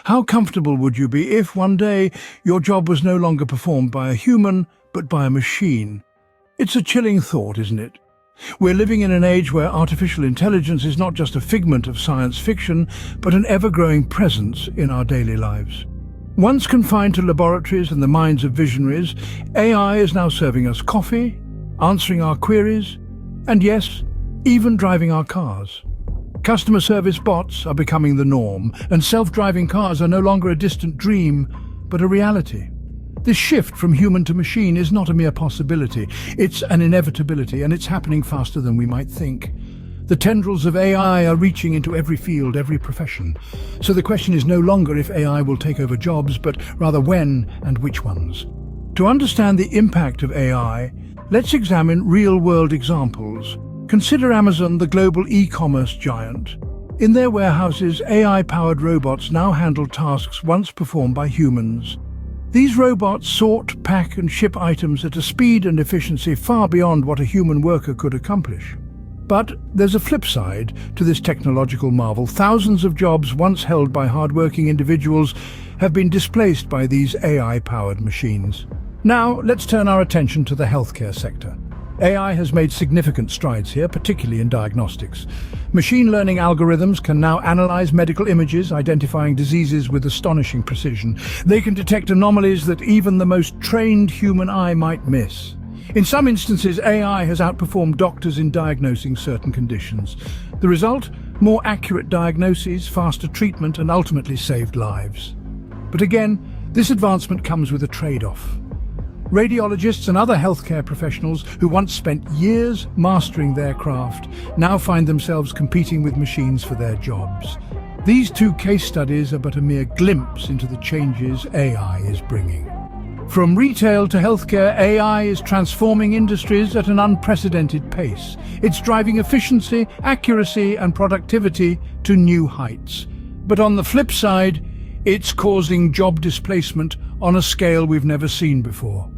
How comfortable would you be if one day your job was no longer performed by a human, but by a machine? It's a chilling thought, isn't it? We're living in an age where artificial intelligence is not just a figment of science fiction, but an ever-growing presence in our daily lives. Once confined to laboratories and the minds of visionaries, AI is now serving us coffee, answering our queries, and yes, even driving our cars. Customer service bots are becoming the norm, and self-driving cars are no longer a distant dream, but a reality. This shift from human to machine is not a mere possibility, it's an inevitability, and it's happening faster than we might think. The tendrils of AI are reaching into every field, every profession. So the question is no longer if AI will take over jobs, but rather when and which ones. To understand the impact of AI, let's examine real-world examples. Consider Amazon, the global e-commerce giant. In their warehouses, AI-powered robots now handle tasks once performed by humans. These robots sort, pack and ship items at a speed and efficiency far beyond what a human worker could accomplish. But there's a flip side to this technological marvel. Thousands of jobs once held by hardworking individuals have been displaced by these AI-powered machines. Now, let's turn our attention to the healthcare sector. AI has made significant strides here, particularly in diagnostics. Machine learning algorithms can now analyze medical images, identifying diseases with astonishing precision. They can detect anomalies that even the most trained human eye might miss. In some instances, AI has outperformed doctors in diagnosing certain conditions. The result? More accurate diagnoses, faster treatment, and ultimately saved lives. But again, this advancement comes with a trade-off. Radiologists and other healthcare professionals who once spent years mastering their craft now find themselves competing with machines for their jobs. These two case studies are but a mere glimpse into the changes AI is bringing. From retail to healthcare, AI is transforming industries at an unprecedented pace. It's driving efficiency, accuracy, and productivity to new heights. But on the flip side, it's causing job displacement on a scale we've never seen before.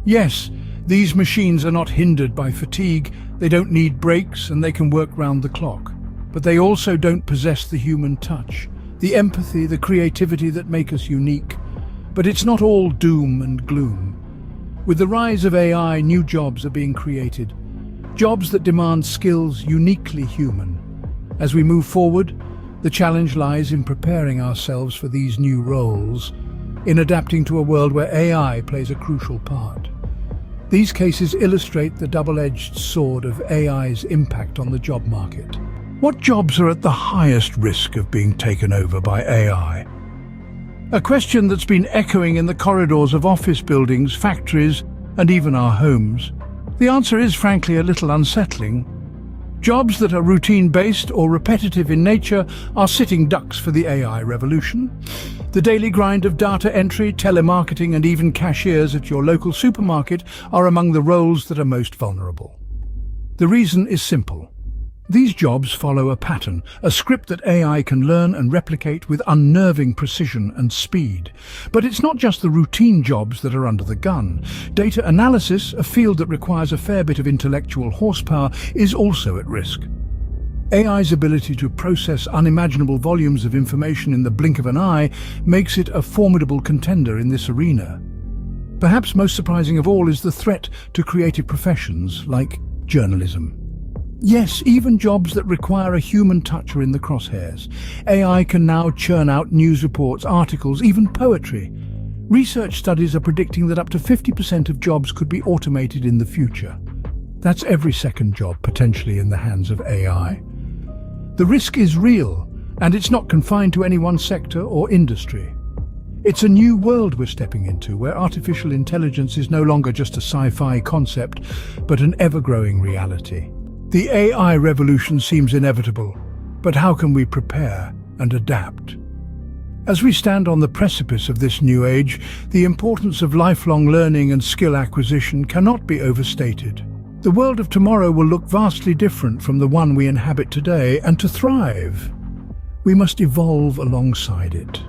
Yes, these machines are not hindered by fatigue, they don't need breaks, and they can work round the clock. But they also don't possess the human touch, the empathy, the creativity that make us unique. But it's not all doom and gloom. With the rise of AI, new jobs are being created. Jobs that demand skills uniquely human. As we move forward, the challenge lies in preparing ourselves for these new roles, in adapting to a world where AI plays a crucial part. These cases illustrate the double-edged sword of AI's impact on the job market. What jobs are at the highest risk of being taken over by AI? A question that's been echoing in the corridors of office buildings, factories, and even our homes. The answer is frankly a little unsettling. Jobs that are routine-based or repetitive in nature are sitting ducks for the AI revolution. The daily grind of data entry, telemarketing, and even cashiers at your local supermarket are among the roles that are most vulnerable. The reason is simple. These jobs follow a pattern, a script that AI can learn and replicate with unnerving precision and speed. But it's not just the routine jobs that are under the gun. Data analysis, a field that requires a fair bit of intellectual horsepower, is also at risk. AI's ability to process unimaginable volumes of information in the blink of an eye makes it a formidable contender in this arena. Perhaps most surprising of all is the threat to creative professions like journalism. Yes, even jobs that require a human touch are in the crosshairs. AI can now churn out news reports, articles, even poetry. Research studies are predicting that up to 50% of jobs could be automated in the future. That's every second job potentially in the hands of AI. The risk is real, and it's not confined to any one sector or industry. It's a new world we're stepping into, where artificial intelligence is no longer just a sci-fi concept, but an ever-growing reality. The AI revolution seems inevitable, but how can we prepare and adapt? As we stand on the precipice of this new age, the importance of lifelong learning and skill acquisition cannot be overstated. The world of tomorrow will look vastly different from the one we inhabit today, and to thrive, we must evolve alongside it.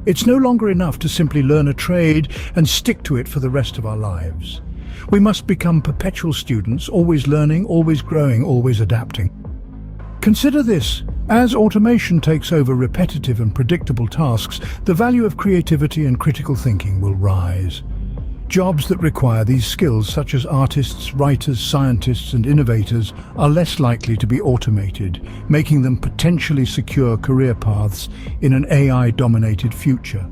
It's no longer enough to simply learn a trade and stick to it for the rest of our lives. We must become perpetual students, always learning, always growing, always adapting. Consider this. As automation takes over repetitive and predictable tasks, the value of creativity and critical thinking will rise. Jobs that require these skills, such as artists, writers, scientists, and innovators, are less likely to be automated, making them potentially secure career paths in an AI-dominated future.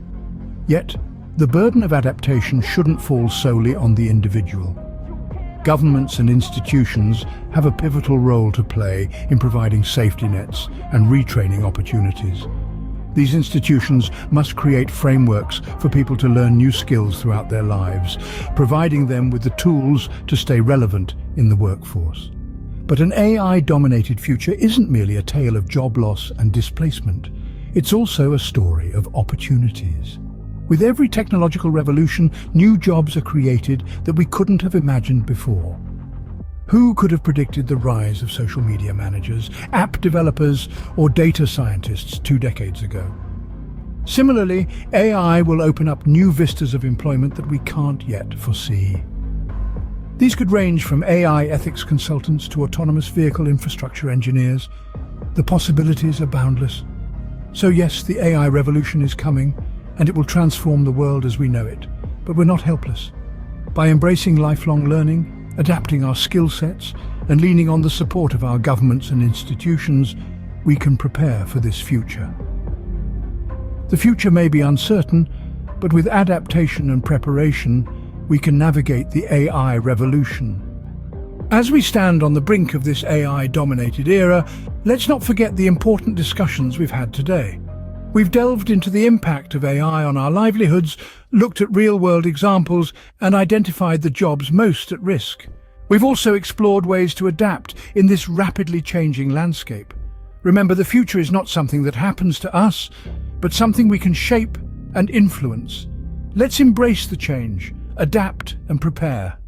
Yet, the burden of adaptation shouldn't fall solely on the individual. Governments and institutions have a pivotal role to play in providing safety nets and retraining opportunities. These institutions must create frameworks for people to learn new skills throughout their lives, providing them with the tools to stay relevant in the workforce. But an AI-dominated future isn't merely a tale of job loss and displacement. It's also a story of opportunities. With every technological revolution, new jobs are created that we couldn't have imagined before. Who could have predicted the rise of social media managers, app developers, or data scientists 2 decades ago? Similarly, AI will open up new vistas of employment that we can't yet foresee. These could range from AI ethics consultants to autonomous vehicle infrastructure engineers. The possibilities are boundless. So yes, the AI revolution is coming, and it will transform the world as we know it. But we're not helpless. By embracing lifelong learning, adapting our skill sets, and leaning on the support of our governments and institutions, we can prepare for this future. The future may be uncertain, but with adaptation and preparation, we can navigate the AI revolution. As we stand on the brink of this AI-dominated era, let's not forget the important discussions we've had today. We've delved into the impact of AI on our livelihoods, looked at real-world examples, and identified the jobs most at risk. We've also explored ways to adapt in this rapidly changing landscape. Remember, the future is not something that happens to us, but something we can shape and influence. Let's embrace the change, adapt and prepare.